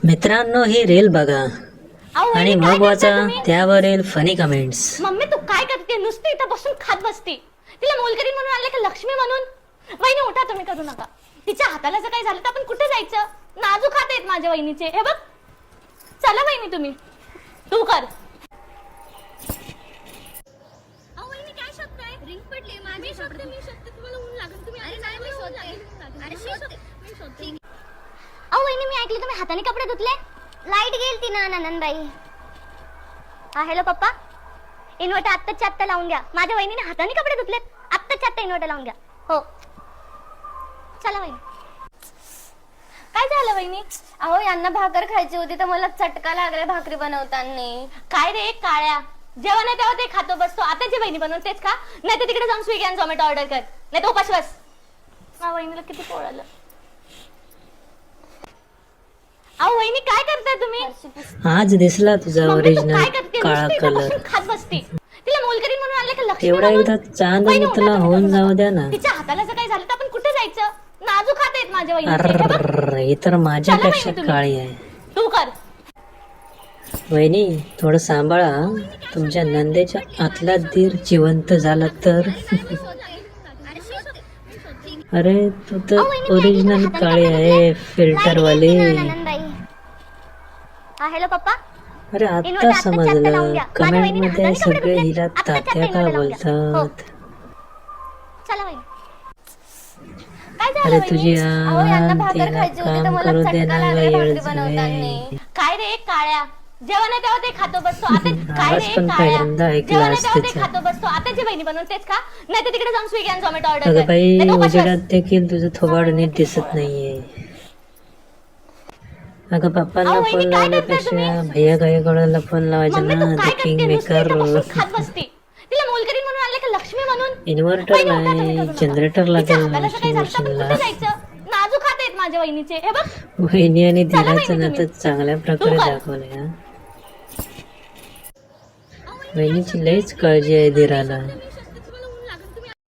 मित्रांनो ही रील बघा अहो आणि वहिनी, काय मग वाचा करताय तुम्ही? त्यावरील फनी कमेंट्स. मम्मी तू काय करते? नुसती इथं बसून खात बसती. तिला मोलकरीण म्हणून आणले का लक्ष्मी म्हणून? वहिनी उठा, तुम्ही करू नका. तिच्या हाताला जर काही झालं तर आपण कुठे जायचं? नाजूक हात आहेत माझ्या वहिनीचे. हे बघ, चला वहिनी तुम्ही, तू कर. वहिनी काय शोधताय? रिंग पडली माझी. मी शोधते तुम्हाला ऊन लागेल. तुम्ही अरे नाही मी शोधते. अरे शोधते. अहो वहिनी, मी ऐकलं तुम्ही हाताने कपडे धुतले. लाईट गेलती ना नंदनबाई. हा हॅलो पप्पा, इन्व्हर्टर आत्ताच्या आत्ता लावून घ्या. माझ्या वहिनीने हाताने कपडे धुतलेत. आत्ताच्या आत्ता इन्व्हर्टर लावून घ्या. हो चला वहिनी. काय झालं वहिनी? अहो यांना भाकर खायची होती तर मला चटका लागलाय भाकरी बनवताना. काय रे काळ्या, जेवण आहे तेव्हा ते खातो बसतो. आता जे बहिणी बनवून तेच खा, नाही तर तिकडे जाऊन स्विगी आणि झोमॅटो ऑर्डर कर, नाही तर उपाशी बस. हा वहिनीला किती पोळालं. अहो वहिनी काय करताय तुम्ही? आज दिसला तुझा मम्मी तू ओरिजिनल काय करते? काळा नुसती इथं कलर. बसून खात बसती. तिला मोलकरीण म्हणून आणले का लक्ष्मी एवढा म्हणून? एकदा चांद वहिनी उठा, मुतला तुम्ही होऊन करू जाऊ नका. द्या ना. तिच्या हाताला जर काही झालं तर आपण कुठे जायचं? नाजूक हात आहेत माझ्या वहिनीचे. हे बघ, अर्र ही तर माझ्यापेक्षा चला वहिनी काळी आहे. तू कर. वहिनी थोडं सांभाळा. तुमच्या नंदेच्या आतला धीर जिवंत झाला तर. अरे तू तर ओरिजिनल काळी आहे, फिल्टर वाली. नंदनबाई. हा हॅलो पप्पा, अरे आता इन्व्हर्टर आत्ताच्या आत्ता लावून समजलं. घ्या. माझ्या कमेंट वहिनीने मध्ये हाताने कपडे सगळे धुतलेत. हिला आत्ताच्या आत्ता तात्या का इन्व्हर्टर लावून घ्या. हो. बोलतात. चला वहिनी. काय झालं अरे वहिनी? तुझी अहो यांना भाकर तिला खायची होती तर काम मला करू दे चटका ना लागलाय भाकरी वेळच बनवताना. काय रे काळ्या, जेवण आहे तेव्हा ते खातो बसतो. आता काय आवाज रे पण काळ्या, पहिल्यांदा ऐकला जेवण आहे आज तेव्हा ते तिचा. खातो बसतो. आता जे बहिणी बनवून तेच खा, नाही तर तिकडे जाऊन स्विगी आणि झोमॅटो ऑर्डर कर, अगं बाई नाही तर उपाशी बस. उजेडात देखील तुझं थोबाड नीट दिसत नाहीये. अगं पप्पांना अहो, फोन वहिनी, काय करताय लावण्यापेक्षा तुम्ही? भैया गायकवाडाला फोन लावायचा मम्मी ना. तू काय द किंग करते? नुसती मेकर. इथं बसून खात बसती. तिला मोलकरीण म्हणून आणले का लक्ष्मी म्हणून? इन्व्हर्टर वहिनी उठा, तुम्ही नाही, करू नका. जनरेटर तिच्या लागेल हाताला जर काही वॉशिंग झालं तर आपण मशीनला. कुठे जायचं? नाजूक हात आहेत माझ्या वहिनीचे. हे बघ, वहिनी आणि चला धीराचं वहिनी नातं तुम्ही. चांगल्या प्रकारे तू कर. दाखवलंय हा. वहिनीची लईच काळजी आहे धीराला.